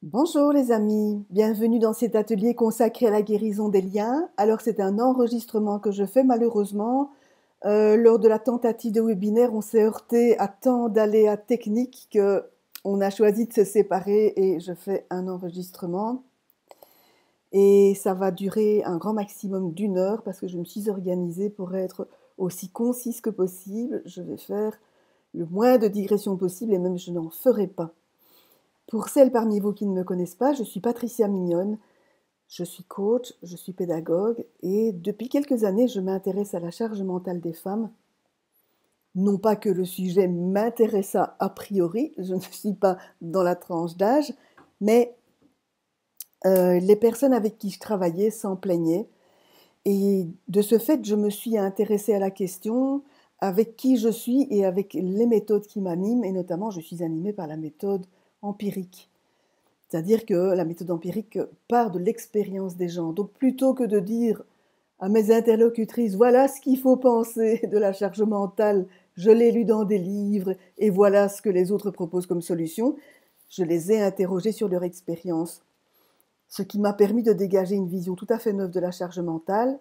Bonjour les amis, bienvenue dans cet atelier consacré à la guérison des liens. Alors c'est un enregistrement que je fais malheureusement. Lors de la tentative de webinaire, on s'est heurté à tant d'aléas techniques qu'on a choisi de se séparer et je fais un enregistrement. Et ça va durer un grand maximum d'1 heure parce que je me suis organisée pour être aussi concise que possible. Je vais faire le moins de digressions possible et même je n'en ferai pas. Pour celles parmi vous qui ne me connaissent pas, je suis Patricia Mignonne, je suis coach, je suis pédagogue et depuis quelques années, je m'intéresse à la charge mentale des femmes. Non pas que le sujet m'intéressa a priori, je ne suis pas dans la tranche d'âge, mais les personnes avec qui je travaillais s'en plaignaient. Et de ce fait, je me suis intéressée à la question avec qui je suis et avec les méthodes qui m'animent, et notamment je suis animée par la méthode empirique. C'est-à-dire que la méthode empirique part de l'expérience des gens. Donc plutôt que de dire à mes interlocutrices, voilà ce qu'il faut penser de la charge mentale, je l'ai lu dans des livres et voilà ce que les autres proposent comme solution, je les ai interrogées sur leur expérience. Ce qui m'a permis de dégager une vision tout à fait neuve de la charge mentale.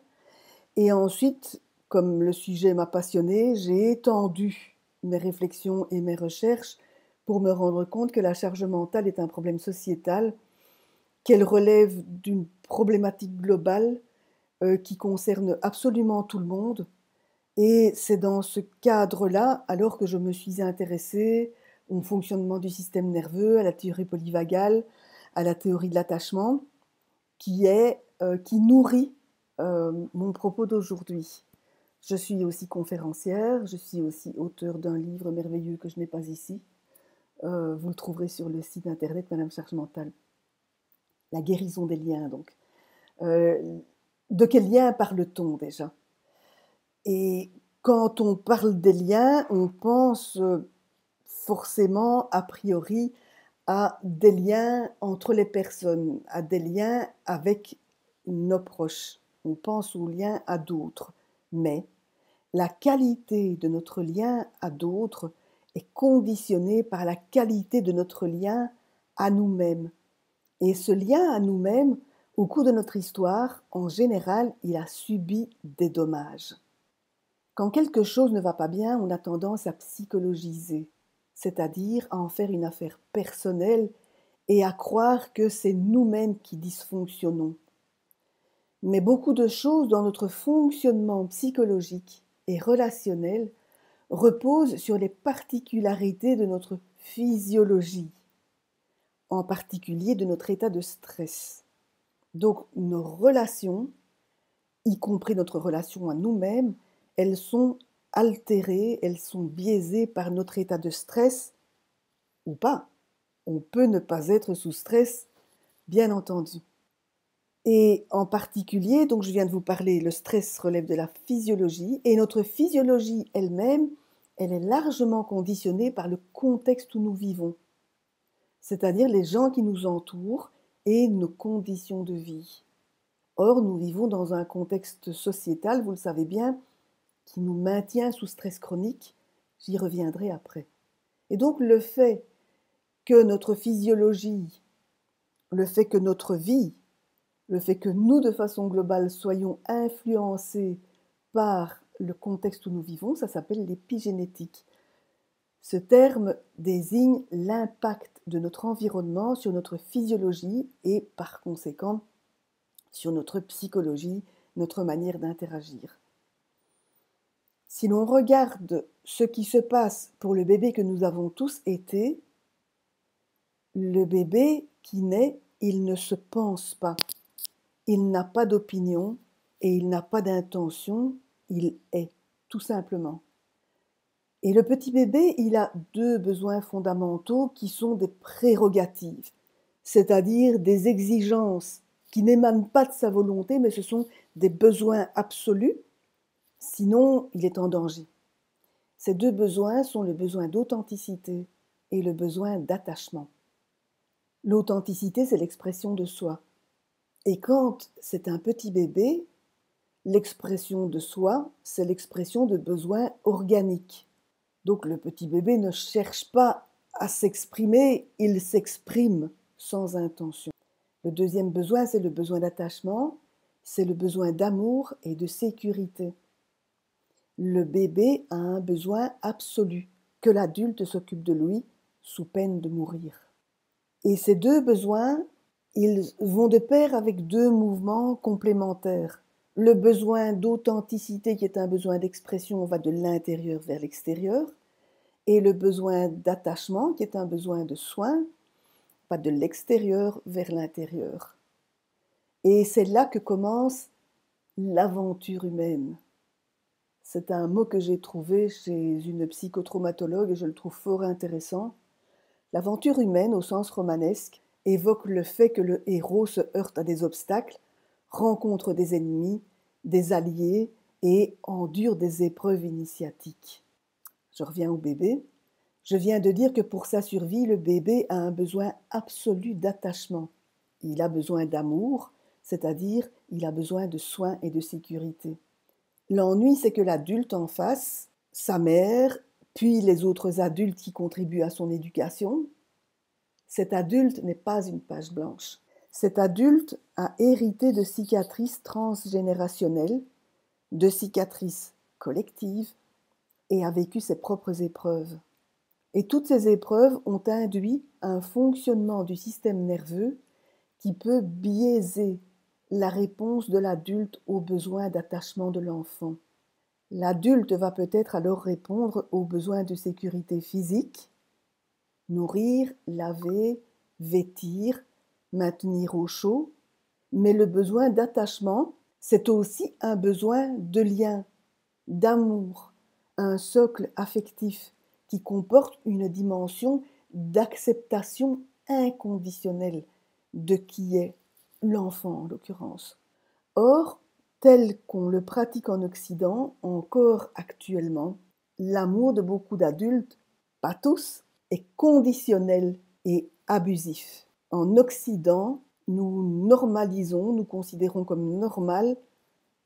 Et ensuite, comme le sujet m'a passionnée, j'ai étendu mes réflexions et mes recherches pour me rendre compte que la charge mentale est un problème sociétal, qu'elle relève d'une problématique globale qui concerne absolument tout le monde. Et c'est dans ce cadre-là, alors que je me suis intéressée au fonctionnement du système nerveux, à la théorie polyvagale, à la théorie de l'attachement, qui nourrit mon propos d'aujourd'hui. Je suis aussi conférencière, je suis aussi auteure d'un livre merveilleux que je n'ai pas ici. Vous le trouverez sur le site internet Madame Charge Mentale. La guérison des liens, donc. De quel lien parle-t-on déjà? Et quand on parle des liens, on pense forcément, a priori, à des liens entre les personnes, à des liens avec nos proches. On pense aux liens à d'autres. Mais la qualité de notre lien à d'autres est conditionnée par la qualité de notre lien à nous-mêmes. Et ce lien à nous-mêmes, au cours de notre histoire, en général, il a subi des dommages. Quand quelque chose ne va pas bien, on a tendance à psychologiser, c'est-à-dire à en faire une affaire personnelle et à croire que c'est nous-mêmes qui dysfonctionnons. Mais beaucoup de choses dans notre fonctionnement psychologique et relationnel reposent sur les particularités de notre physiologie, en particulier de notre état de stress. Donc nos relations, y compris notre relation à nous-mêmes, elles sont altérées, elles sont biaisées par notre état de stress ou pas. On peut ne pas être sous stress, bien entendu. Et en particulier, donc je viens de vous parler, le stress relève de la physiologie, et notre physiologie elle-même, elle est largement conditionnée par le contexte où nous vivons, c'est-à-dire les gens qui nous entourent et nos conditions de vie. Or, nous vivons dans un contexte sociétal, vous le savez bien, qui nous maintient sous stress chronique, j'y reviendrai après. Et donc le fait que notre physiologie, le fait que notre vie, le fait que nous, de façon globale, soyons influencés par le contexte où nous vivons, ça s'appelle l'épigénétique. Ce terme désigne l'impact de notre environnement sur notre physiologie et, par conséquent, sur notre psychologie, notre manière d'interagir. Si l'on regarde ce qui se passe pour le bébé que nous avons tous été, le bébé qui naît, il ne se pense pas. Il n'a pas d'opinion et il n'a pas d'intention, il est, tout simplement. Et le petit bébé, il a 2 besoins fondamentaux qui sont des prérogatives, c'est-à-dire des exigences qui n'émanent pas de sa volonté, mais ce sont des besoins absolus, sinon il est en danger. Ces 2 besoins sont le besoin d'authenticité et le besoin d'attachement. L'authenticité, c'est l'expression de soi. Et quand c'est un petit bébé, l'expression de soi, c'est l'expression de besoins organiques. Donc le petit bébé ne cherche pas à s'exprimer, il s'exprime sans intention. Le deuxième besoin, c'est le besoin d'attachement, c'est le besoin d'amour et de sécurité. Le bébé a un besoin absolu, que l'adulte s'occupe de lui sous peine de mourir. Et ces deux besoins, ils vont de pair avec deux mouvements complémentaires. Le besoin d'authenticité, qui est un besoin d'expression, va de l'intérieur vers l'extérieur, et le besoin d'attachement, qui est un besoin de soin, va de l'extérieur vers l'intérieur. Et c'est là que commence l'aventure humaine. C'est un mot que j'ai trouvé chez une psychotraumatologue et je le trouve fort intéressant. L'aventure humaine, au sens romanesque, évoque le fait que le héros se heurte à des obstacles, rencontre des ennemis, des alliés et endure des épreuves initiatiques. Je reviens au bébé. Je viens de dire que pour sa survie, le bébé a un besoin absolu d'attachement. Il a besoin d'amour, c'est-à-dire il a besoin de soins et de sécurité. L'ennui, c'est que l'adulte en face, sa mère, puis les autres adultes qui contribuent à son éducation, cet adulte n'est pas une page blanche. Cet adulte a hérité de cicatrices transgénérationnelles, de cicatrices collectives, et a vécu ses propres épreuves. Et toutes ces épreuves ont induit un fonctionnement du système nerveux qui peut biaiser la réponse de l'adulte aux besoins d'attachement de l'enfant. L'adulte va peut-être alors répondre aux besoins de sécurité physique, nourrir, laver, vêtir, maintenir au chaud, mais le besoin d'attachement, c'est aussi un besoin de lien, d'amour, un socle affectif qui comporte une dimension d'acceptation inconditionnelle de qui est l'enfant en l'occurrence. Or, tel qu'on le pratique en Occident, encore actuellement, l'amour de beaucoup d'adultes, pas tous, est conditionnel et abusif. En Occident, nous normalisons, nous considérons comme normal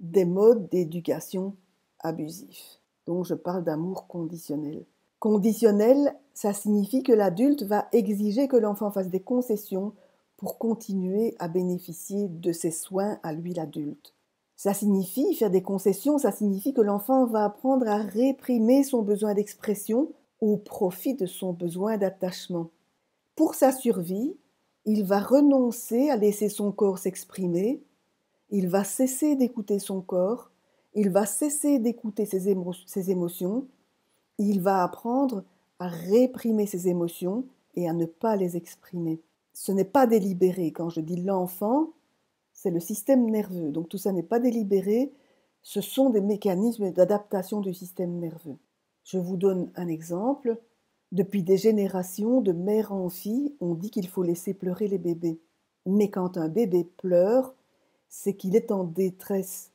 des modes d'éducation abusifs. Donc je parle d'amour conditionnel. Conditionnel, ça signifie que l'adulte va exiger que l'enfant fasse des concessions pour continuer à bénéficier de ses soins à lui l'adulte. Ça signifie, faire des concessions, ça signifie que l'enfant va apprendre à réprimer son besoin d'expression au profit de son besoin d'attachement. Pour sa survie, il va renoncer à laisser son corps s'exprimer, il va cesser d'écouter son corps, il va cesser d'écouter ses émotions, il va apprendre à réprimer ses émotions et à ne pas les exprimer. Ce n'est pas délibéré. Quand je dis l'enfant, c'est le système nerveux. Donc tout ça n'est pas délibéré, ce sont des mécanismes d'adaptation du système nerveux. Je vous donne un exemple. Depuis des générations, de mère en fille, on dit qu'il faut laisser pleurer les bébés. Mais quand un bébé pleure, c'est qu'il est en détresse.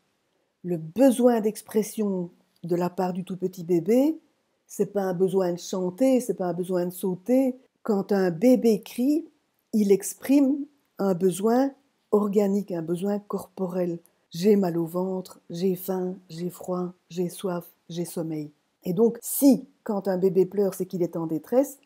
Le besoin d'expression de la part du tout petit bébé, c'est pas un besoin de chanter, c'est pas un besoin de sauter. Quand un bébé crie, il exprime un besoin organique, un besoin corporel. J'ai mal au ventre, j'ai faim, j'ai froid, j'ai soif, j'ai sommeil. Et donc, si, quand un bébé pleure, c'est qu'il est en détresse,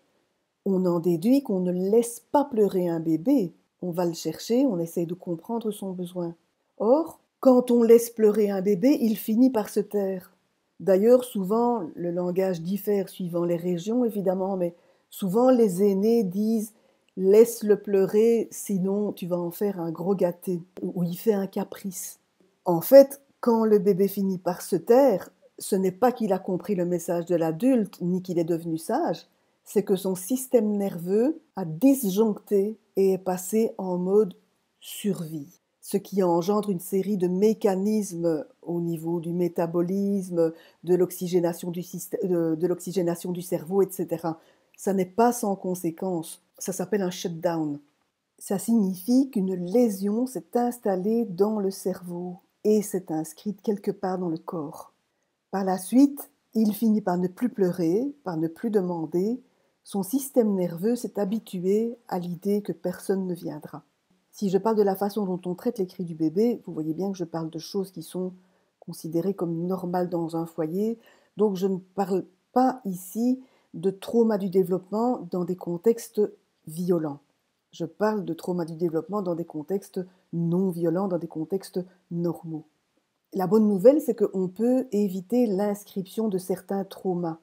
on en déduit qu'on ne laisse pas pleurer un bébé. On va le chercher, on essaye de comprendre son besoin. Or, quand on laisse pleurer un bébé, il finit par se taire. D'ailleurs, souvent, le langage diffère suivant les régions, évidemment, mais souvent les aînés disent « laisse-le pleurer, sinon tu vas en faire un gros gâté » ou « il fait un caprice ». En fait, quand le bébé finit par se taire, ce n'est pas qu'il a compris le message de l'adulte, ni qu'il est devenu sage, c'est que son système nerveux a disjoncté et est passé en mode survie. Ce qui engendre une série de mécanismes au niveau du métabolisme, de l'oxygénation du cerveau, etc. Ça n'est pas sans conséquence. Ça s'appelle un shutdown. Ça signifie qu'une lésion s'est installée dans le cerveau et s'est inscrite quelque part dans le corps. Par la suite, il finit par ne plus pleurer, par ne plus demander. Son système nerveux s'est habitué à l'idée que personne ne viendra. Si je parle de la façon dont on traite les cris du bébé, vous voyez bien que je parle de choses qui sont considérées comme normales dans un foyer. Donc je ne parle pas ici de trauma du développement dans des contextes violents. Je parle de trauma du développement dans des contextes non violents, dans des contextes normaux. La bonne nouvelle, c'est qu'on peut éviter l'inscription de certains traumas.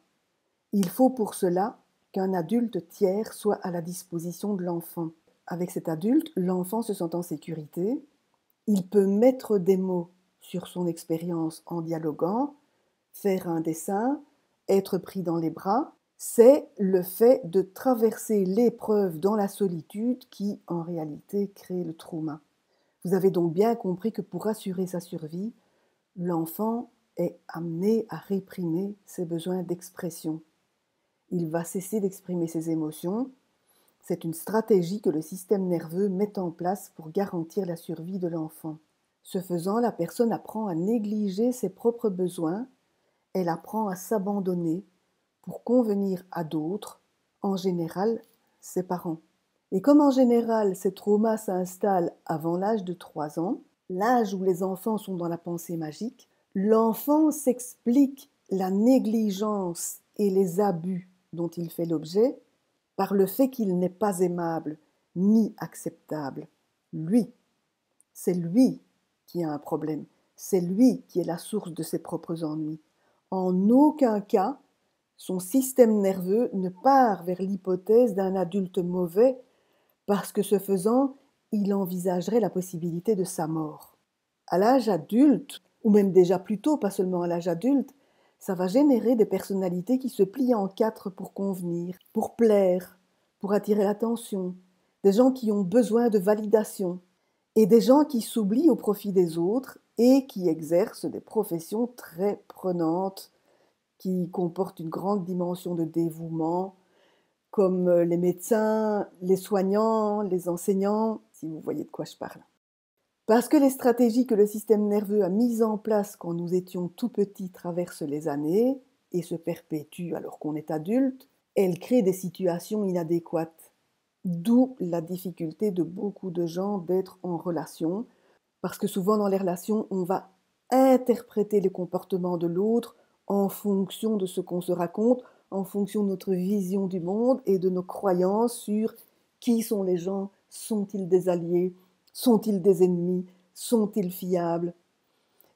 Il faut pour cela qu'un adulte tiers soit à la disposition de l'enfant. Avec cet adulte, l'enfant se sent en sécurité, il peut mettre des mots sur son expérience en dialoguant, faire un dessin, être pris dans les bras. C'est le fait de traverser l'épreuve dans la solitude qui, en réalité, crée le trauma. Vous avez donc bien compris que pour assurer sa survie, l'enfant est amené à réprimer ses besoins d'expression. Il va cesser d'exprimer ses émotions. C'est une stratégie que le système nerveux met en place pour garantir la survie de l'enfant. Ce faisant, la personne apprend à négliger ses propres besoins, elle apprend à s'abandonner pour convenir à d'autres, en général ses parents. Et comme en général ces traumas s'installent avant l'âge de 3 ans, l'âge où les enfants sont dans la pensée magique, l'enfant s'explique la négligence et les abus dont il fait l'objet par le fait qu'il n'est pas aimable ni acceptable. Lui, c'est lui qui a un problème, c'est lui qui est la source de ses propres ennuis. En aucun cas, son système nerveux ne part vers l'hypothèse d'un adulte mauvais parce que ce faisant, il envisagerait la possibilité de sa mort. À l'âge adulte, ou même déjà plus tôt, pas seulement à l'âge adulte, ça va générer des personnalités qui se plient en quatre pour convenir, pour plaire, pour attirer l'attention, des gens qui ont besoin de validation, et des gens qui s'oublient au profit des autres et qui exercent des professions très prenantes, qui comportent une grande dimension de dévouement, comme les médecins, les soignants, les enseignants, si vous voyez de quoi je parle. Parce que les stratégies que le système nerveux a mises en place quand nous étions tout petits traversent les années et se perpétuent alors qu'on est adulte, elles créent des situations inadéquates. D'où la difficulté de beaucoup de gens d'être en relation, parce que souvent dans les relations, on va interpréter les comportements de l'autre en fonction de ce qu'on se raconte, en fonction de notre vision du monde et de nos croyances sur qui sont les gens, sont-ils des alliés, sont-ils des ennemis, sont-ils fiables.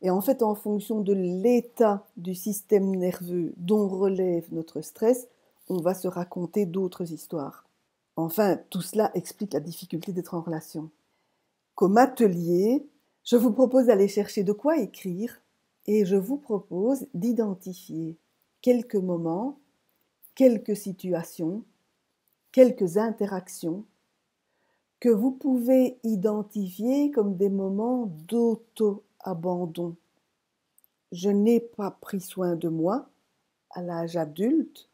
Et en fait, en fonction de l'état du système nerveux dont relève notre stress, on va se raconter d'autres histoires. Enfin, tout cela explique la difficulté d'être en relation. Comme atelier, je vous propose d'aller chercher de quoi écrire et je vous propose d'identifier quelques moments, quelques situations, quelques interactions que vous pouvez identifier comme des moments d'auto-abandon. Je n'ai pas pris soin de moi à l'âge adulte,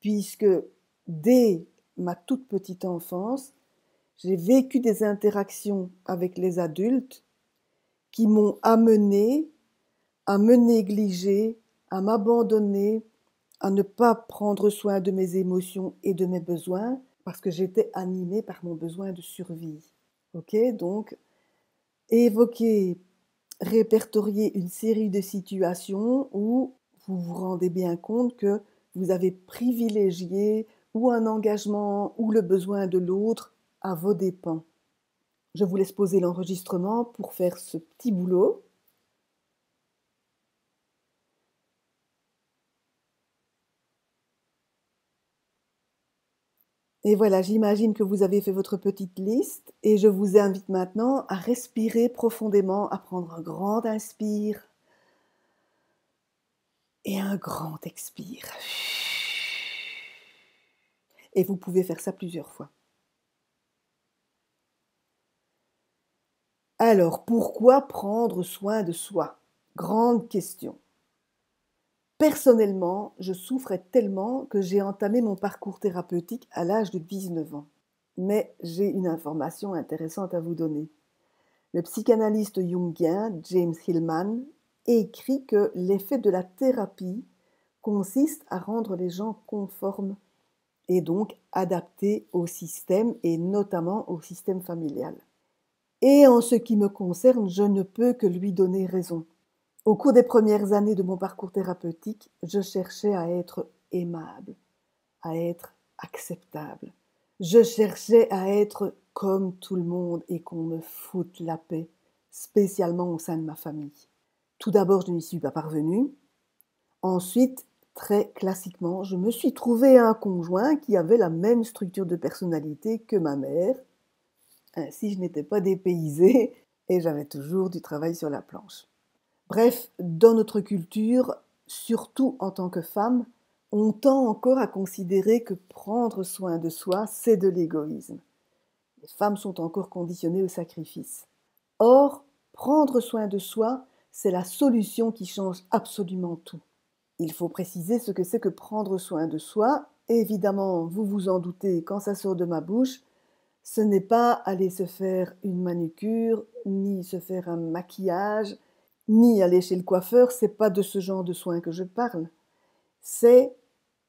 puisque dès ma toute petite enfance, j'ai vécu des interactions avec les adultes qui m'ont amené à me négliger, à m'abandonner, à ne pas prendre soin de mes émotions et de mes besoins parce que j'étais animée par mon besoin de survie. Ok, donc évoquer, répertorier une série de situations où vous vous rendez bien compte que vous avez privilégié ou un engagement ou le besoin de l'autre à vos dépens. Je vous laisse poser l'enregistrement pour faire ce petit boulot. Et voilà, j'imagine que vous avez fait votre petite liste et je vous invite maintenant à respirer profondément, à prendre un grand inspire et un grand expire. Et vous pouvez faire ça plusieurs fois. Alors, pourquoi prendre soin de soi? Grande question. Personnellement, je souffrais tellement que j'ai entamé mon parcours thérapeutique à l'âge de 19 ans. Mais j'ai une information intéressante à vous donner. Le psychanalyste jungien James Hillman écrit que l'effet de la thérapie consiste à rendre les gens conformes et donc adaptés au système et notamment au système familial. Et en ce qui me concerne, je ne peux que lui donner raison. Au cours des premières années de mon parcours thérapeutique, je cherchais à être aimable, à être acceptable. Je cherchais à être comme tout le monde et qu'on me foute la paix, spécialement au sein de ma famille. Tout d'abord, je n'y suis pas parvenue. Ensuite, très classiquement, je me suis trouvé un conjoint qui avait la même structure de personnalité que ma mère. Ainsi, je n'étais pas dépaysée et j'avais toujours du travail sur la planche. Bref, dans notre culture, surtout en tant que femme, on tend encore à considérer que prendre soin de soi, c'est de l'égoïsme. Les femmes sont encore conditionnées au sacrifice. Or, prendre soin de soi, c'est la solution qui change absolument tout. Il faut préciser ce que c'est que prendre soin de soi. Évidemment, vous vous en doutez, quand ça sort de ma bouche, ce n'est pas aller se faire une manucure, ni se faire un maquillage, ni aller chez le coiffeur, c'est pas de ce genre de soins que je parle. C'est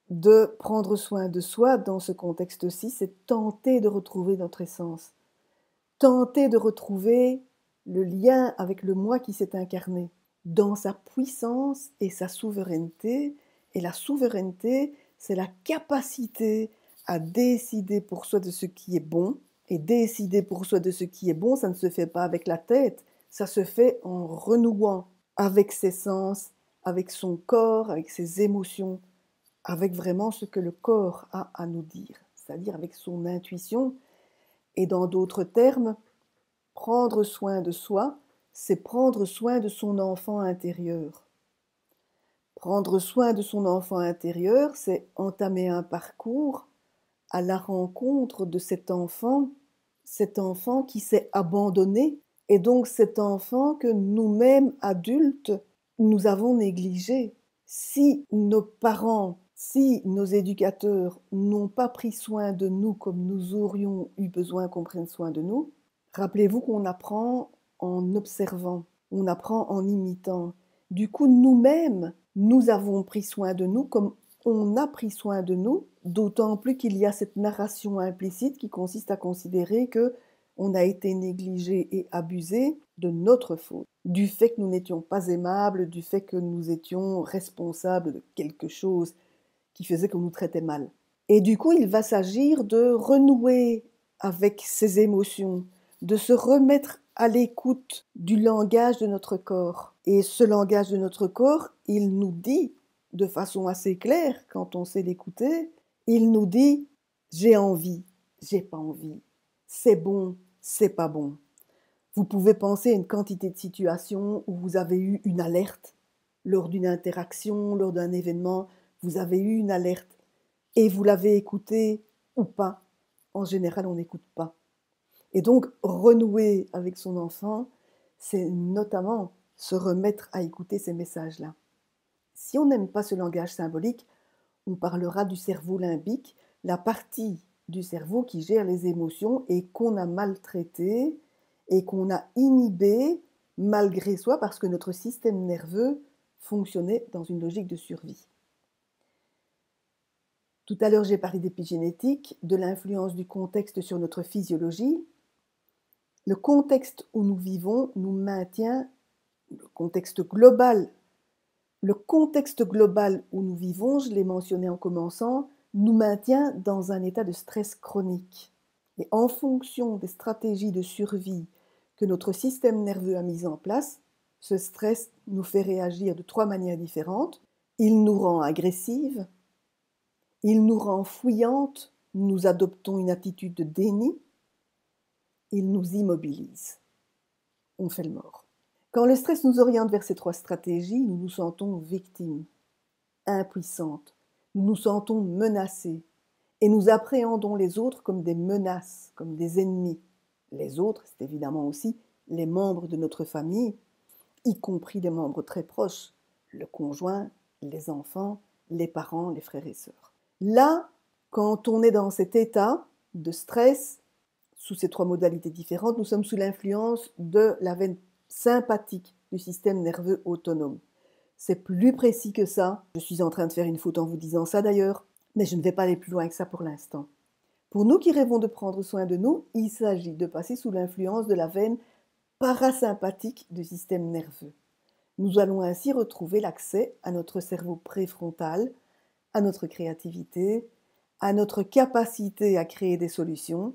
de prendre soin de soi dans ce contexte-ci, c'est tenter de retrouver notre essence, tenter de retrouver le lien avec le moi qui s'est incarné dans sa puissance et sa souveraineté. Et la souveraineté, c'est la capacité à décider pour soi de ce qui est bon. Et décider pour soi de ce qui est bon, ça ne se fait pas avec la tête, ça se fait en renouant avec ses sens, avec son corps, avec ses émotions, avec vraiment ce que le corps a à nous dire, c'est-à-dire avec son intuition. Et dans d'autres termes, prendre soin de soi, c'est prendre soin de son enfant intérieur. Prendre soin de son enfant intérieur, c'est entamer un parcours à la rencontre de cet enfant qui s'est abandonné, et donc cet enfant que nous-mêmes, adultes, nous avons négligé. Si nos parents, si nos éducateurs n'ont pas pris soin de nous comme nous aurions eu besoin qu'on prenne soin de nous, rappelez-vous qu'on apprend en observant, on apprend en imitant. Du coup, nous-mêmes, nous avons pris soin de nous comme on a pris soin de nous, d'autant plus qu'il y a cette narration implicite qui consiste à considérer que on a été négligé et abusé de notre faute, du fait que nous n'étions pas aimables, du fait que nous étions responsables de quelque chose qui faisait qu'on nous traitait mal. Et du coup, il va s'agir de renouer avec ces émotions, de se remettre à l'écoute du langage de notre corps. Et ce langage de notre corps, il nous dit de façon assez claire, quand on sait l'écouter, il nous dit « j'ai envie, j'ai pas envie, c'est bon, c'est pas bon ». Vous pouvez penser à une quantité de situations où vous avez eu une alerte lors d'une interaction, lors d'un événement, vous avez eu une alerte et vous l'avez écoutée ou pas. En général, on n'écoute pas. Et donc, renouer avec son enfant, c'est notamment se remettre à écouter ces messages-là. Si on n'aime pas ce langage symbolique, on parlera du cerveau limbique, la partie du cerveau qui gère les émotions et qu'on a maltraité et qu'on a inhibé malgré soi parce que notre système nerveux fonctionnait dans une logique de survie. Tout à l'heure, j'ai parlé d'épigénétique, de l'influence du contexte sur notre physiologie. Le contexte où nous vivons nous maintient, le contexte global où nous vivons, je l'ai mentionné en commençant, nous maintient dans un état de stress chronique. Et en fonction des stratégies de survie que notre système nerveux a mises en place, ce stress nous fait réagir de 3 manières différentes. Il nous rend agressives, il nous rend fouillantes, nous adoptons une attitude de déni, il nous immobilise. On fait le mort. Quand le stress nous oriente vers ces 3 stratégies, nous nous sentons victimes, impuissantes, nous nous sentons menacées et nous appréhendons les autres comme des menaces, comme des ennemis. Les autres, c'est évidemment aussi les membres de notre famille, y compris des membres très proches, le conjoint, les enfants, les parents, les frères et sœurs. Là, quand on est dans cet état de stress, sous ces 3 modalités différentes, nous sommes sous l'influence de la veine sympathique du système nerveux autonome. C'est plus précis que ça. Je suis en train de faire une faute en vous disant ça d'ailleurs, mais je ne vais pas aller plus loin que ça pour l'instant. Pour nous qui rêvons de prendre soin de nous, il s'agit de passer sous l'influence de la veine parasympathique du système nerveux. Nous allons ainsi retrouver l'accès à notre cerveau préfrontal, à notre créativité, à notre capacité à créer des solutions,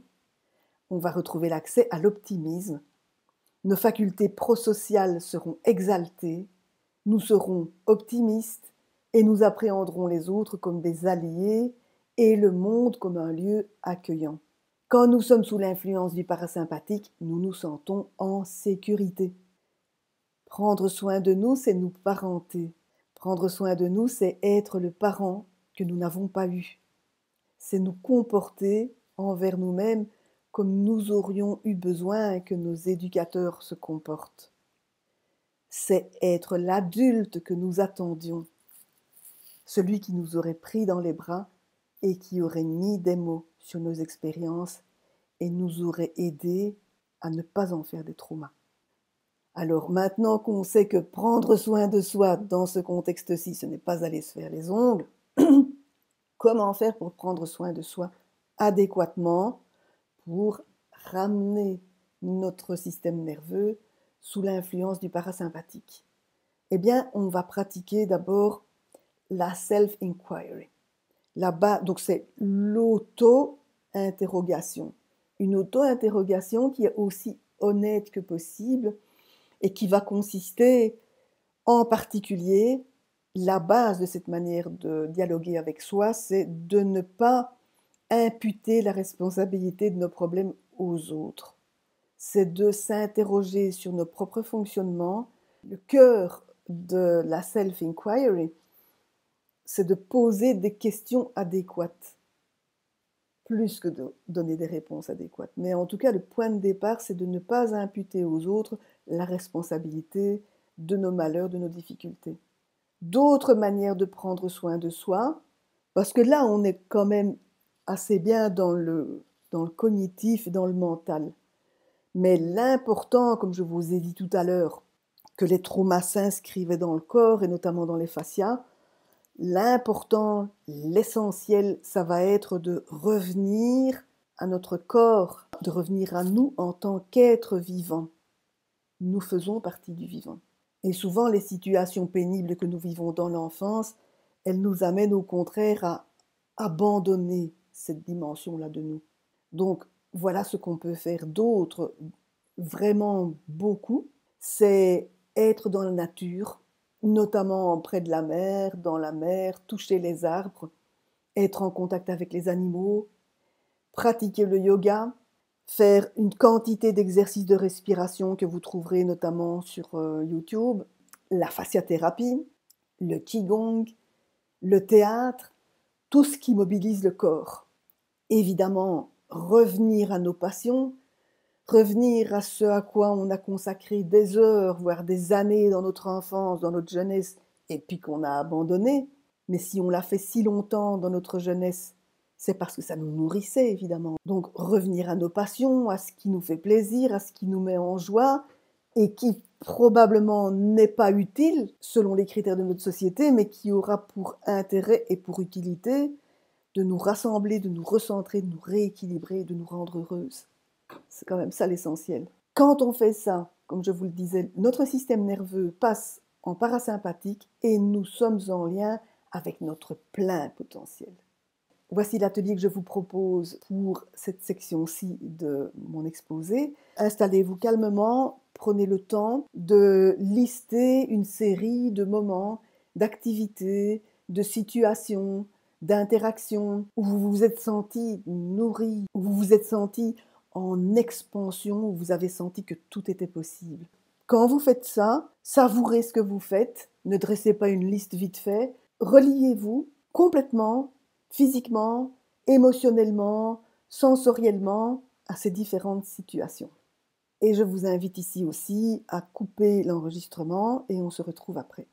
on va retrouver l'accès à l'optimisme, nos facultés prosociales seront exaltées, nous serons optimistes et nous appréhenderons les autres comme des alliés et le monde comme un lieu accueillant. Quand nous sommes sous l'influence du parasympathique, nous nous sentons en sécurité. Prendre soin de nous, c'est nous parenter. Prendre soin de nous, c'est être le parent que nous n'avons pas eu. C'est nous comporter envers nous-mêmes comme nous aurions eu besoin que nos éducateurs se comportent. C'est être l'adulte que nous attendions, celui qui nous aurait pris dans les bras et qui aurait mis des mots sur nos expériences et nous aurait aidés à ne pas en faire des traumas. Alors maintenant qu'on sait que prendre soin de soi dans ce contexte-ci, ce n'est pas aller se faire les ongles, comment faire pour prendre soin de soi adéquatement pour ramener notre système nerveux sous l'influence du parasympathique? Eh bien, on va pratiquer d'abord la self-inquiry. Là-bas, donc c'est l'auto-interrogation. Une auto-interrogation qui est aussi honnête que possible et qui va consister en particulier, la base de cette manière de dialoguer avec soi, c'est de ne pas imputer la responsabilité de nos problèmes aux autres. C'est de s'interroger sur nos propres fonctionnements. Le cœur de la self-inquiry, c'est de poser des questions adéquates, plus que de donner des réponses adéquates. Mais en tout cas, le point de départ, c'est de ne pas imputer aux autres la responsabilité de nos malheurs, de nos difficultés. D'autres manières de prendre soin de soi, parce que là, on est quand même assez bien dans le cognitif et dans le mental. Mais l'important, comme je vous ai dit tout à l'heure, que les traumas s'inscrivaient dans le corps et notamment dans les fascias, l'important, l'essentiel, ça va être de revenir à notre corps, de revenir à nous en tant qu'êtres vivants. Nous faisons partie du vivant. Et souvent, les situations pénibles que nous vivons dans l'enfance, elles nous amènent au contraire à abandonner cette dimension-là de nous. Donc, voilà ce qu'on peut faire d'autre, vraiment beaucoup, c'est être dans la nature, notamment près de la mer, dans la mer, toucher les arbres, être en contact avec les animaux, pratiquer le yoga, faire une quantité d'exercices de respiration que vous trouverez notamment sur YouTube, la fasciathérapie, le qigong, le théâtre, tout ce qui mobilise le corps. Évidemment, revenir à nos passions, revenir à ce à quoi on a consacré des heures, voire des années dans notre enfance, dans notre jeunesse, et puis qu'on a abandonné. Mais si on l'a fait si longtemps dans notre jeunesse, c'est parce que ça nous nourrissait, évidemment. Donc revenir à nos passions, à ce qui nous fait plaisir, à ce qui nous met en joie, et qui probablement n'est pas utile selon les critères de notre société, mais qui aura pour intérêt et pour utilité de nous rassembler, de nous recentrer, de nous rééquilibrer, de nous rendre heureuses. C'est quand même ça l'essentiel. Quand on fait ça, comme je vous le disais, notre système nerveux passe en parasympathique et nous sommes en lien avec notre plein potentiel. Voici l'atelier que je vous propose pour cette section-ci de mon exposé. Installez-vous calmement, prenez le temps de lister une série de moments, d'activités, de situations, d'interactions où vous vous êtes senti nourri, où vous vous êtes senti en expansion, où vous avez senti que tout était possible. Quand vous faites ça, savourez ce que vous faites, ne dressez pas une liste vite fait, reliez-vous complètement, physiquement, émotionnellement, sensoriellement à ces différentes situations. Et je vous invite ici aussi à couper l'enregistrement et on se retrouve après.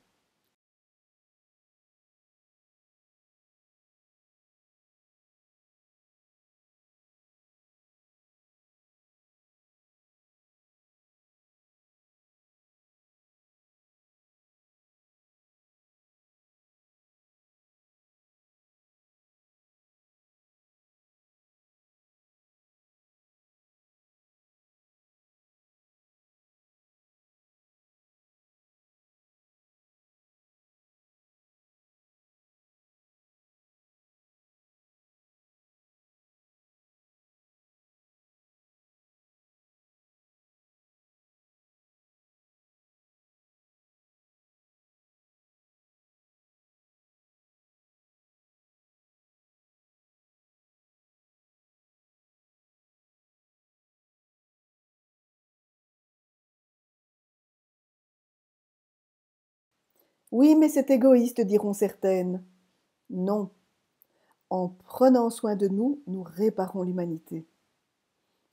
Oui, mais c'est égoïste, diront certaines. Non. En prenant soin de nous, nous réparons l'humanité.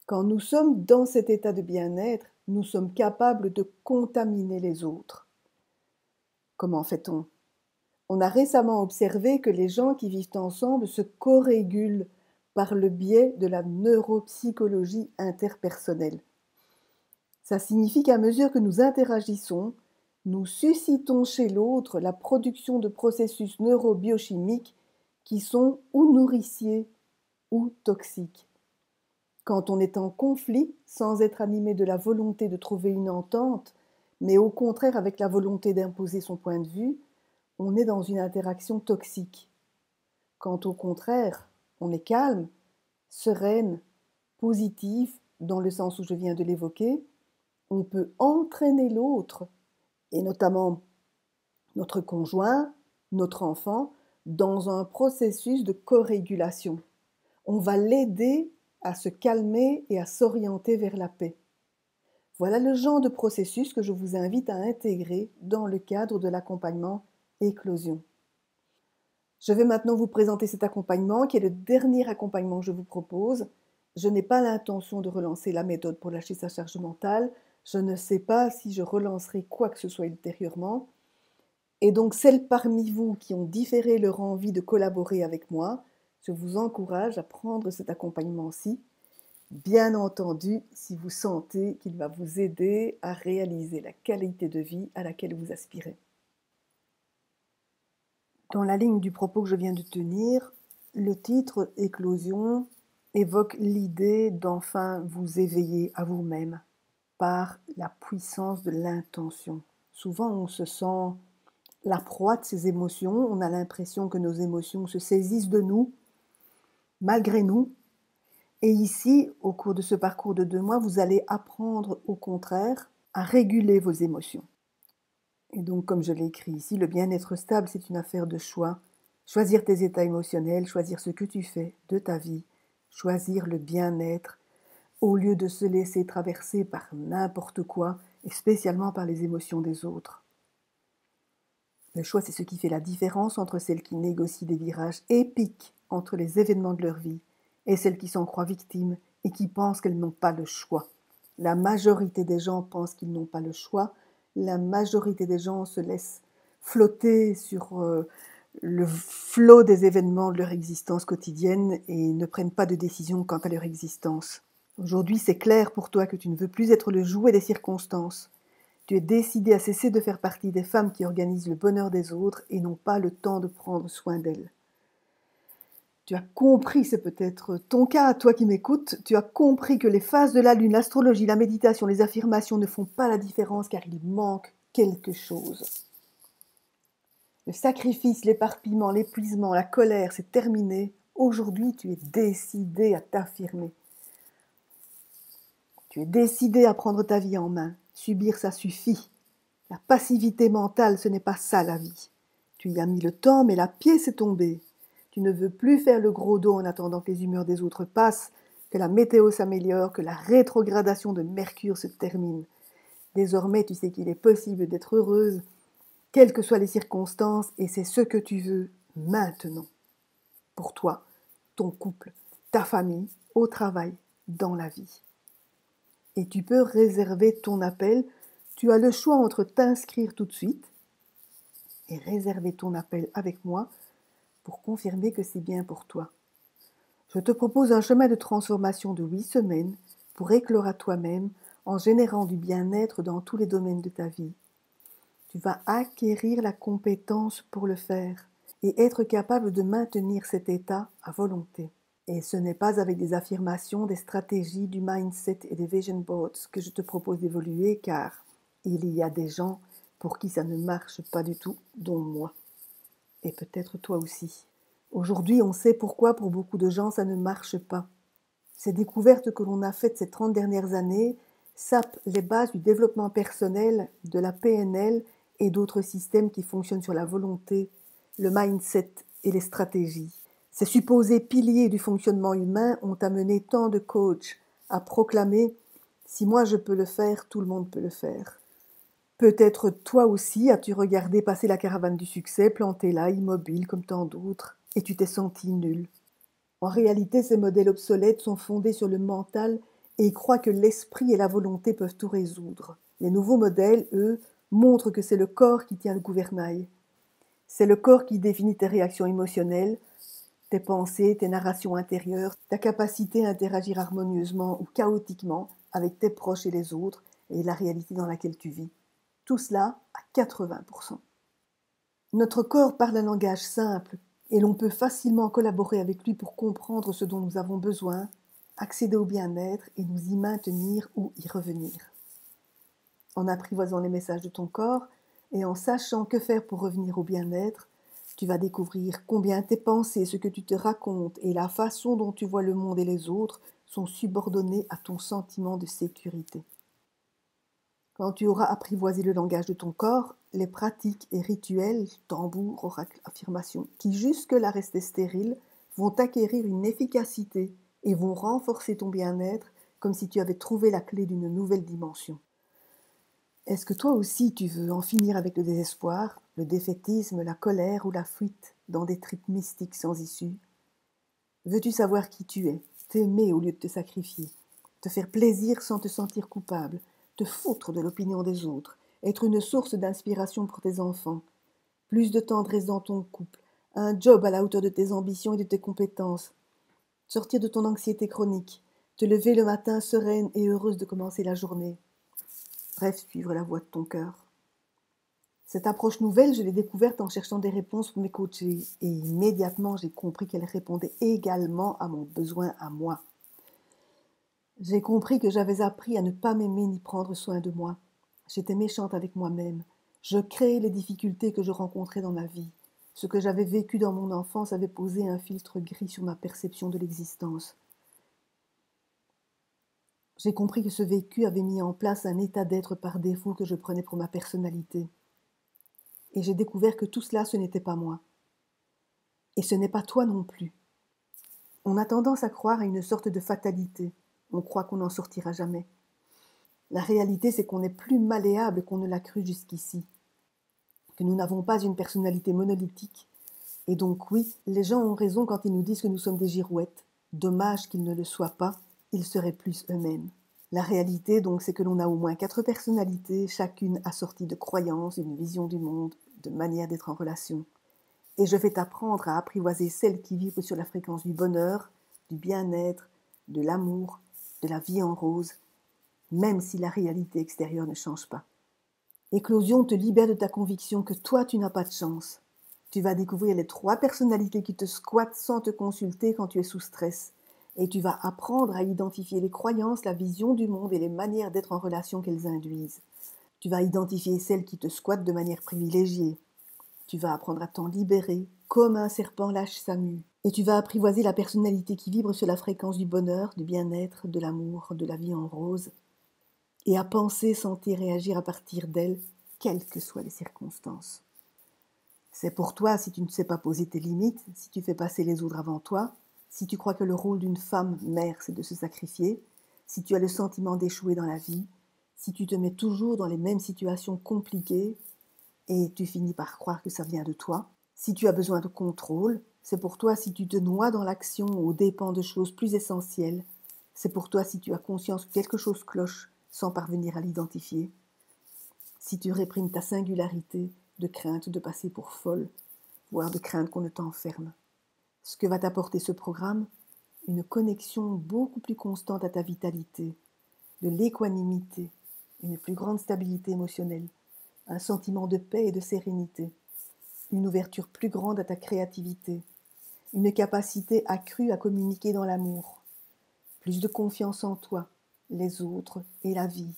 Quand nous sommes dans cet état de bien-être, nous sommes capables de contaminer les autres. Comment fait-on? On a récemment observé que les gens qui vivent ensemble se co-régulent par le biais de la neuropsychologie interpersonnelle. Ça signifie qu'à mesure que nous interagissons, nous suscitons chez l'autre la production de processus neurobiochimiques qui sont ou nourriciers ou toxiques. Quand on est en conflit, sans être animé de la volonté de trouver une entente, mais au contraire avec la volonté d'imposer son point de vue, on est dans une interaction toxique. Quand au contraire, on est calme, sereine, positive, dans le sens où je viens de l'évoquer, on peut entraîner l'autre, et notamment notre conjoint, notre enfant, dans un processus de co-régulation. On va l'aider à se calmer et à s'orienter vers la paix. Voilà le genre de processus que je vous invite à intégrer dans le cadre de l'accompagnement éclosion. Je vais maintenant vous présenter cet accompagnement qui est le dernier accompagnement que je vous propose. Je n'ai pas l'intention de relancer la méthode pour lâcher sa charge mentale. Je ne sais pas si je relancerai quoi que ce soit ultérieurement. Et donc, celles parmi vous qui ont différé leur envie de collaborer avec moi, je vous encourage à prendre cet accompagnement-ci. Bien entendu, si vous sentez qu'il va vous aider à réaliser la qualité de vie à laquelle vous aspirez. Dans la ligne du propos que je viens de tenir, le titre « Éclosion » évoque l'idée d'enfin vous éveiller à vous-même par la puissance de l'intention. Souvent, on se sent la proie de ses émotions, on a l'impression que nos émotions se saisissent de nous, malgré nous. Et ici, au cours de ce parcours de 2 mois, vous allez apprendre au contraire à réguler vos émotions. Et donc, comme je l'ai écrit ici, le bien-être stable, c'est une affaire de choix. Choisir tes états émotionnels, choisir ce que tu fais de ta vie, choisir le bien-être, au lieu de se laisser traverser par n'importe quoi, et spécialement par les émotions des autres. Le choix, c'est ce qui fait la différence entre celles qui négocient des virages épiques entre les événements de leur vie et celles qui s'en croient victimes et qui pensent qu'elles n'ont pas le choix. La majorité des gens pensent qu'ils n'ont pas le choix. La majorité des gens se laissent flotter sur le flot des événements de leur existence quotidienne et ne prennent pas de décision quant à leur existence. Aujourd'hui, c'est clair pour toi que tu ne veux plus être le jouet des circonstances. Tu es décidé à cesser de faire partie des femmes qui organisent le bonheur des autres et n'ont pas le temps de prendre soin d'elles. Tu as compris, c'est peut-être ton cas, toi qui m'écoutes, tu as compris que les phases de la lune, l'astrologie, la méditation, les affirmations ne font pas la différence car il manque quelque chose. Le sacrifice, l'éparpillement, l'épuisement, la colère, c'est terminé. Aujourd'hui, tu es décidé à t'affirmer. Tu es décidé à prendre ta vie en main. Subir, ça suffit. La passivité mentale, ce n'est pas ça la vie. Tu y as mis le temps, mais la pièce est tombée. Tu ne veux plus faire le gros dos en attendant que les humeurs des autres passent, que la météo s'améliore, que la rétrogradation de Mercure se termine. Désormais, tu sais qu'il est possible d'être heureuse, quelles que soient les circonstances, et c'est ce que tu veux maintenant. Pour toi, ton couple, ta famille, au travail, dans la vie. Et tu peux réserver ton appel. Tu as le choix entre t'inscrire tout de suite et réserver ton appel avec moi pour confirmer que c'est bien pour toi. Je te propose un chemin de transformation de 8 semaines pour éclore à toi-même en générant du bien-être dans tous les domaines de ta vie. Tu vas acquérir la compétence pour le faire et être capable de maintenir cet état à volonté. Et ce n'est pas avec des affirmations, des stratégies, du mindset et des vision boards que je te propose d'évoluer, car il y a des gens pour qui ça ne marche pas du tout, dont moi. Et peut-être toi aussi. Aujourd'hui, on sait pourquoi pour beaucoup de gens ça ne marche pas. Ces découvertes que l'on a faites ces 30 dernières années sapent les bases du développement personnel, de la PNL et d'autres systèmes qui fonctionnent sur la volonté, le mindset et les stratégies. Ces supposés piliers du fonctionnement humain ont amené tant de coachs à proclamer « si moi je peux le faire, tout le monde peut le faire ». Peut-être toi aussi as-tu regardé passer la caravane du succès, plantée là, immobile comme tant d'autres, et tu t'es senti nul. En réalité, ces modèles obsolètes sont fondés sur le mental et croient que l'esprit et la volonté peuvent tout résoudre. Les nouveaux modèles, eux, montrent que c'est le corps qui tient le gouvernail. C'est le corps qui définit tes réactions émotionnelles, tes pensées, tes narrations intérieures, ta capacité à interagir harmonieusement ou chaotiquement avec tes proches et les autres et la réalité dans laquelle tu vis. Tout cela à 80%. Notre corps parle un langage simple et l'on peut facilement collaborer avec lui pour comprendre ce dont nous avons besoin, accéder au bien-être et nous y maintenir ou y revenir. En apprivoisant les messages de ton corps et en sachant que faire pour revenir au bien-être, tu vas découvrir combien tes pensées, ce que tu te racontes et la façon dont tu vois le monde et les autres sont subordonnés à ton sentiment de sécurité. Quand tu auras apprivoisé le langage de ton corps, les pratiques et rituels, tambours, oracles, affirmations, qui jusque-là restaient stériles, vont acquérir une efficacité et vont renforcer ton bien-être comme si tu avais trouvé la clé d'une nouvelle dimension. Est-ce que toi aussi tu veux en finir avec le désespoir, le défaitisme, la colère ou la fuite dans des tripes mystiques sans issue? Veux-tu savoir qui tu es, t'aimer au lieu de te sacrifier, te faire plaisir sans te sentir coupable, te foutre de l'opinion des autres, être une source d'inspiration pour tes enfants, plus de tendresse dans ton couple, un job à la hauteur de tes ambitions et de tes compétences, sortir de ton anxiété chronique, te lever le matin sereine et heureuse de commencer la journée. Bref, suivre la voie de ton cœur. Cette approche nouvelle, je l'ai découverte en cherchant des réponses pour mes coachés et immédiatement j'ai compris qu'elle répondait également à mon besoin à moi. J'ai compris que j'avais appris à ne pas m'aimer ni prendre soin de moi. J'étais méchante avec moi-même. Je créais les difficultés que je rencontrais dans ma vie. Ce que j'avais vécu dans mon enfance avait posé un filtre gris sur ma perception de l'existence. J'ai compris que ce vécu avait mis en place un état d'être par défaut que je prenais pour ma personnalité. Et j'ai découvert que tout cela, ce n'était pas moi. Et ce n'est pas toi non plus. On a tendance à croire à une sorte de fatalité. On croit qu'on n'en sortira jamais. La réalité, c'est qu'on est plus malléable qu'on ne l'a cru jusqu'ici. Que nous n'avons pas une personnalité monolithique. Et donc oui, les gens ont raison quand ils nous disent que nous sommes des girouettes. Dommage qu'ils ne le soient pas, ils seraient plus eux-mêmes. La réalité, donc, c'est que l'on a au moins 4 personnalités, chacune assortie de croyances, d'une vision du monde, de manière d'être en relation. Et je vais t'apprendre à apprivoiser celles qui vivent sur la fréquence du bonheur, du bien-être, de l'amour, de la vie en rose, même si la réalité extérieure ne change pas. Éclosion te libère de ta conviction que toi, tu n'as pas de chance. Tu vas découvrir les 3 personnalités qui te squattent sans te consulter quand tu es sous stress. Et tu vas apprendre à identifier les croyances, la vision du monde et les manières d'être en relation qu'elles induisent. Tu vas identifier celles qui te squattent de manière privilégiée. Tu vas apprendre à t'en libérer, comme un serpent lâche sa mue. Et tu vas apprivoiser la personnalité qui vibre sur la fréquence du bonheur, du bien-être, de l'amour, de la vie en rose. Et à penser, sentir et agir à partir d'elle, quelles que soient les circonstances. C'est pour toi si tu ne sais pas poser tes limites, si tu fais passer les autres avant toi, si tu crois que le rôle d'une femme mère, c'est de se sacrifier, si tu as le sentiment d'échouer dans la vie, si tu te mets toujours dans les mêmes situations compliquées et tu finis par croire que ça vient de toi, si tu as besoin de contrôle, c'est pour toi si tu te noies dans l'action aux dépens de choses plus essentielles, c'est pour toi si tu as conscience que quelque chose cloche sans parvenir à l'identifier, si tu réprimes ta singularité de crainte de passer pour folle, voire de crainte qu'on ne t'enferme. Ce que va t'apporter ce programme, une connexion beaucoup plus constante à ta vitalité, de l'équanimité, une plus grande stabilité émotionnelle, un sentiment de paix et de sérénité, une ouverture plus grande à ta créativité, une capacité accrue à communiquer dans l'amour, plus de confiance en toi, les autres et la vie.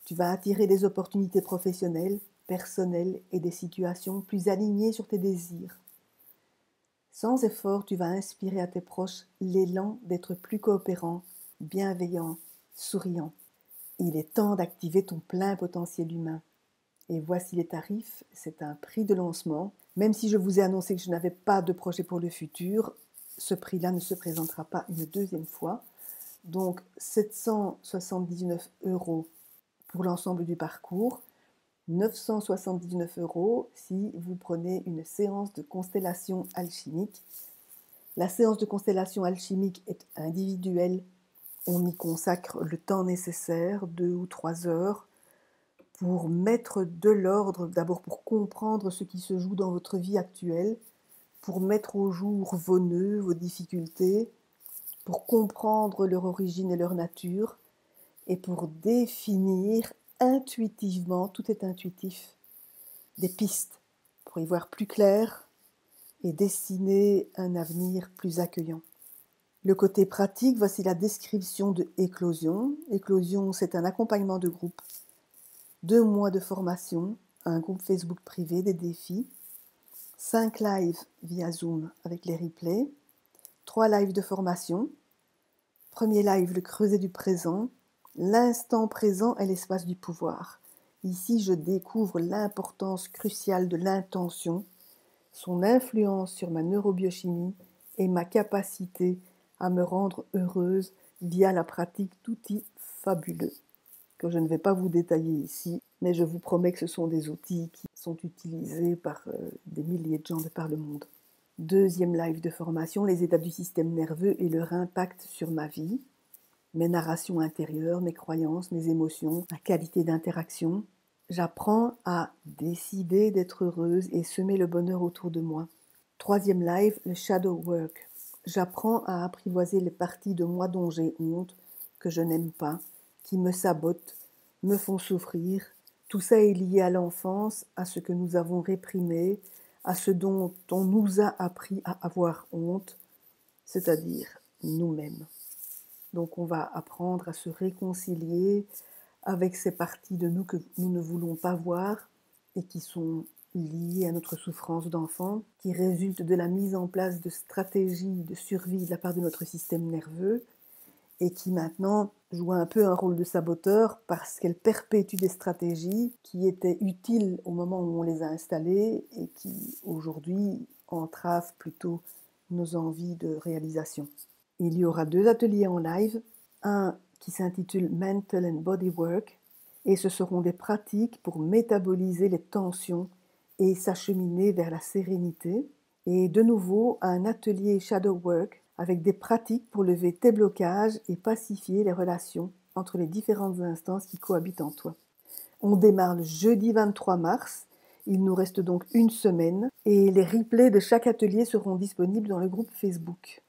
Tu vas attirer des opportunités professionnelles, personnelles et des situations plus alignées sur tes désirs. Sans effort, tu vas inspirer à tes proches l'élan d'être plus coopérant, bienveillant, souriant. Il est temps d'activer ton plein potentiel humain. Et voici les tarifs, c'est un prix de lancement. Même si je vous ai annoncé que je n'avais pas de projet pour le futur, ce prix-là ne se présentera pas une deuxième fois. Donc 779 € pour l'ensemble du parcours, 979 € si vous prenez une séance de constellation alchimique. La séance de constellation alchimique est individuelle. On y consacre le temps nécessaire, 2 ou 3 heures, pour mettre de l'ordre, d'abord pour comprendre ce qui se joue dans votre vie actuelle, pour mettre au jour vos nœuds, vos difficultés, pour comprendre leur origine et leur nature, et pour définir intuitivement, tout est intuitif, des pistes pour y voir plus clair et dessiner un avenir plus accueillant. Le côté pratique, voici la description de Éclosion. Éclosion, c'est un accompagnement de groupe, 2 mois de formation, un groupe Facebook privé, des défis, 5 lives via Zoom avec les replays, 3 lives de formation. Premier live, le creuset du présent. L'instant présent est l'espace du pouvoir. Ici, je découvre l'importance cruciale de l'intention, son influence sur ma neurobiochimie et ma capacité à me rendre heureuse via la pratique d'outils fabuleux, que je ne vais pas vous détailler ici, mais je vous promets que ce sont des outils qui sont utilisés par des milliers de gens de par le monde. Deuxième live de formation, les étapes du système nerveux et leur impact sur ma vie, mes narrations intérieures, mes croyances, mes émotions, ma qualité d'interaction. J'apprends à décider d'être heureuse et semer le bonheur autour de moi. Troisième live, le shadow work. J'apprends à apprivoiser les parties de moi dont j'ai honte, que je n'aime pas, qui me sabotent, me font souffrir. Tout ça est lié à l'enfance, à ce que nous avons réprimé, à ce dont on nous a appris à avoir honte, c'est-à-dire nous-mêmes. Donc on va apprendre à se réconcilier avec ces parties de nous que nous ne voulons pas voir et qui sont liées à notre souffrance d'enfant, qui résultent de la mise en place de stratégies de survie de la part de notre système nerveux et qui maintenant jouent un peu un rôle de saboteur parce qu'elles perpétuent des stratégies qui étaient utiles au moment où on les a installées et qui aujourd'hui entravent plutôt nos envies de réalisation. Il y aura 2 ateliers en live, un qui s'intitule Mental and Body Work, et ce seront des pratiques pour métaboliser les tensions et s'acheminer vers la sérénité, et de nouveau un atelier Shadow Work avec des pratiques pour lever tes blocages et pacifier les relations entre les différentes instances qui cohabitent en toi. On démarre le jeudi 23 mars, il nous reste donc une semaine, et les replays de chaque atelier seront disponibles dans le groupe Facebook.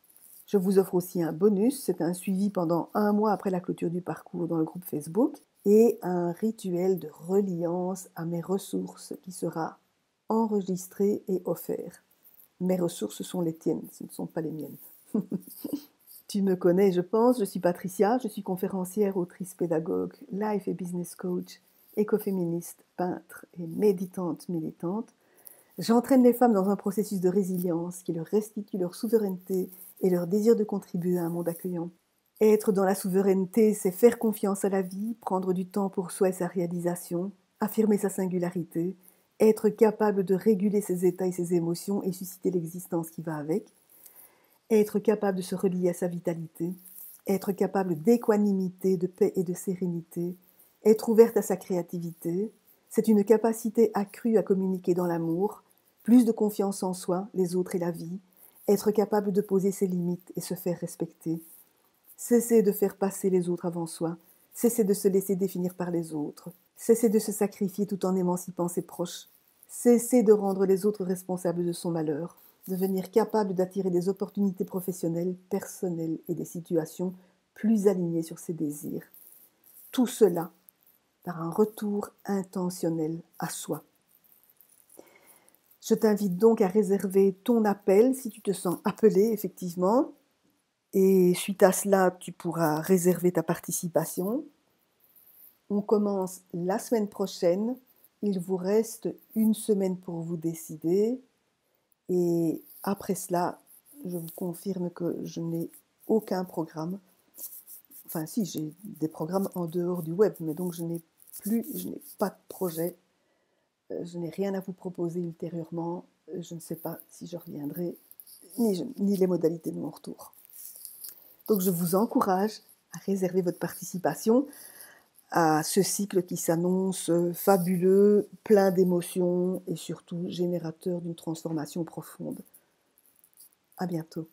Je vous offre aussi un bonus, c'est un suivi pendant 1 mois après la clôture du parcours dans le groupe Facebook et un rituel de reliance à mes ressources qui sera enregistré et offert. Mes ressources sont les tiennes, ce ne sont pas les miennes. Tu me connais, je pense, je suis Patricia, je suis conférencière, autrice, pédagogue, life et business coach, écoféministe, peintre et méditante militante. J'entraîne les femmes dans un processus de résilience qui leur restitue leur souveraineté et leur désir de contribuer à un monde accueillant. Être dans la souveraineté, c'est faire confiance à la vie, prendre du temps pour soi et sa réalisation, affirmer sa singularité, être capable de réguler ses états et ses émotions et susciter l'existence qui va avec, être capable de se relier à sa vitalité, être capable d'équanimité, de paix et de sérénité, être ouverte à sa créativité. C'est une capacité accrue à communiquer dans l'amour, plus de confiance en soi, les autres et la vie, être capable de poser ses limites et se faire respecter, cesser de faire passer les autres avant soi, cesser de se laisser définir par les autres, cesser de se sacrifier tout en émancipant ses proches, cesser de rendre les autres responsables de son malheur, devenir capable d'attirer des opportunités professionnelles, personnelles et des situations plus alignées sur ses désirs. Tout cela par un retour intentionnel à soi. Je t'invite donc à réserver ton appel si tu te sens appelé, effectivement. Et suite à cela, tu pourras réserver ta participation. On commence la semaine prochaine. Il vous reste une semaine pour vous décider. Et après cela, je vous confirme que je n'ai aucun programme. Enfin, si, j'ai des programmes en dehors du web, mais donc je n'ai pas de projet. Je n'ai rien à vous proposer ultérieurement. Je ne sais pas si je reviendrai, ni les modalités de mon retour. Donc je vous encourage à réserver votre participation. à ce cycle qui s'annonce fabuleux, plein d'émotions et surtout générateur d'une transformation profonde. À bientôt.